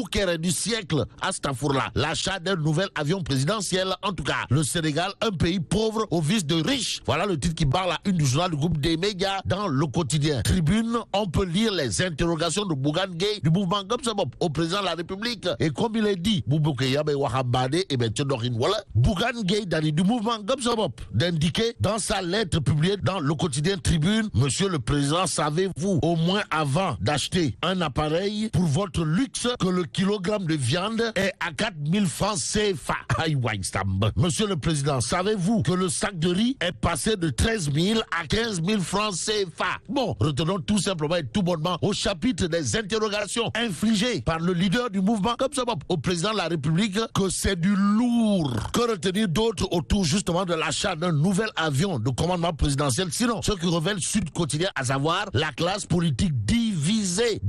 Boukere du siècle à Stafourla. L'achat d'un nouvel avion présidentiel. En tout cas, le Sénégal, un pays pauvre au vice de riches. Voilà le titre qui barre la une du journal du groupe des médias dans le quotidien. Tribune, on peut lire les interrogations de Bougane Gueye du mouvement comme ça au président de la République. Et comme il est dit, Bougane Gueye du mouvement comme ça d'indiquer dans sa lettre publiée dans le quotidien Tribune, Monsieur le Président, savez-vous au moins avant d'acheter un appareil pour votre luxe que le kilogramme de viande est à 4000 francs CFA? Monsieur le Président, savez-vous que le sac de riz est passé de 13 000 à 15 000 francs CFA? Bon, retenons tout simplement et tout bonnement au chapitre des interrogations infligées par le leader du mouvement comme ça au président de la République que c'est du lourd. Que retenir d'autres autour justement de l'achat d'un nouvel avion de commandement présidentiel? Sinon, ce que révèle Sud Quotidien, à savoir la classe politique divisée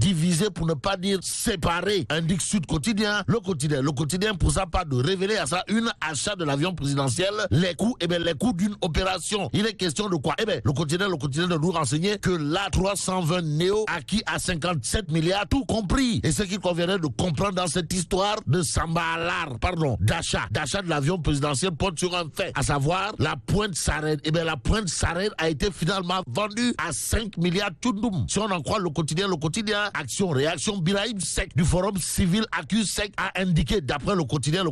pour ne pas dire séparée, indique Sud Quotidien. Le quotidien pour sa part de révéler à ça une achat de l'avion présidentiel, les coûts d'une opération. Il est question de quoi? Le quotidien de nous renseigner que l'A320 Neo acquis à 57 milliards, tout compris. Et ce qu'il conviendrait de comprendre dans cette histoire de d'achat de l'avion présidentiel porte sur un fait, à savoir la Pointe Sarène. La Pointe Sarène a été finalement vendue à 5 milliards Tchoundoum. Si on en croit le quotidien, action-réaction, Birahim Seck du Forum Civil accuse Seck a indiqué, d'après le quotidien,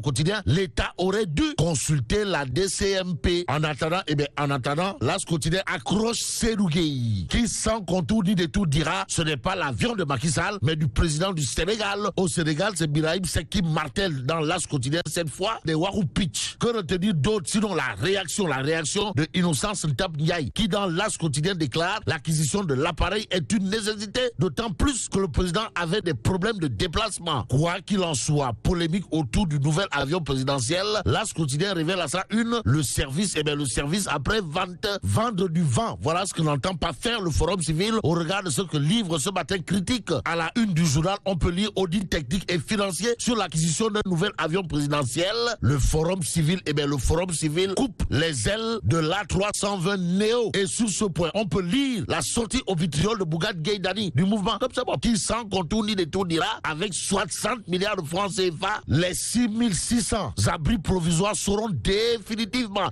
l'État aurait dû consulter la DCMP. En attendant, là, ce quotidien accroche Sédougei, qui sans contour ni détour dira, ce n'est pas l'avion de Macky Sall, mais du président du Sénégal. Au Sénégal, c'est Birahim Seck qui martèle dans l'As quotidien, cette fois, des Warou Pitch. Que retenir d'autres, sinon la réaction de Innocence Ntap Ndiaye, qui dans l'As quotidien déclare l'acquisition de l'appareil est une nécessité, d'autant plus que le président avait des problèmes de déplacement. Quoi qu'il en soit, polémique autour du nouvel avion présidentiel, l'As quotidien révèle à ça le service après vendre du vent. Voilà ce que n'entend pas faire le Forum Civil au regard de ce que livre ce matin critique. À la une du journal, on peut lire audit technique et financier sur l'acquisition d'un nouvel avion présidentiel. Le Forum Civil coupe les ailes de l'A320 Neo. Et sur ce point, on peut lire la sortie au vitriol de Bougane Gueye du mouvement comme ça, qui sans contour ni détour dira, avec 60 milliards de francs CFA, les 6600 abris provisoires seront définitivement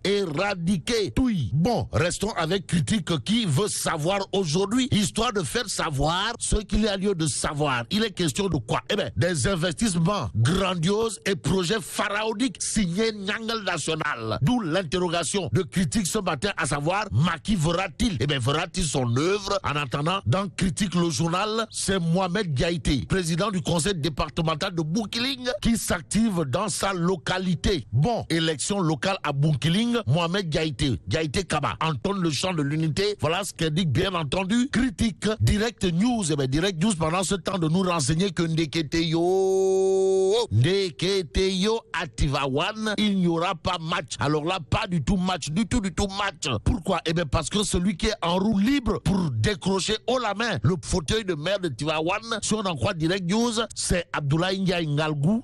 éradiqués. Bon, restons avec critique qui veut savoir aujourd'hui, histoire de faire savoir ce qu'il y a lieu de savoir. Il est question de quoi? Des investissements grandioses et projets pharaoniques signés Nyangal National. D'où l'interrogation de critique ce matin, à savoir, Macky verra-t-il? Verra-t-il son œuvre? En attendant, dans Critique le journal, c'est Mohamed Gaïté, président du conseil départemental de Bounkiling, qui s'active dans sa localité. Bon, élection locale à Bounkiling, Mohamed Gaïté Kaba entonne le chant de l'unité. Voilà ce qu'indique bien entendu Critique. Direct News, Direct News pendant ce temps de nous renseigner que Ndeketeyo à Tivaouane, il n'y aura pas match. Alors là, pas du tout match. Pourquoi? Parce que celui qui est en roue libre pour décrocher haut la main le fauteuil de maire de Tivaouane, si on en croit Direct News, c'est Abdoulaye Ndiaye Ngalgou.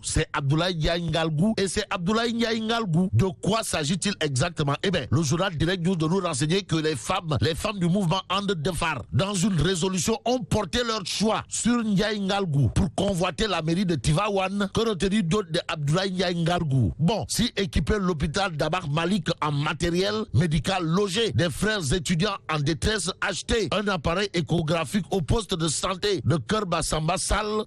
Et c'est Abdoulaye Ndiaye Ngalgou. De quoi s'agit-il exactement? Le journal Direct News de nous renseigner que les femmes du mouvement And Defar, dans une résolution, ont porté leur choix sur Ndiaye Ngalgou pour convoiter la mairie de Tivaouane. Que retenir d'autre de Abdoulaye Ndiaye Ngalgou? Bon, si équiper l'hôpital d'Abar Malik en matériel médical logé, des frères étudiants en détresse acheter un appareil échographique au poste de santé de Keur Bassamba Sall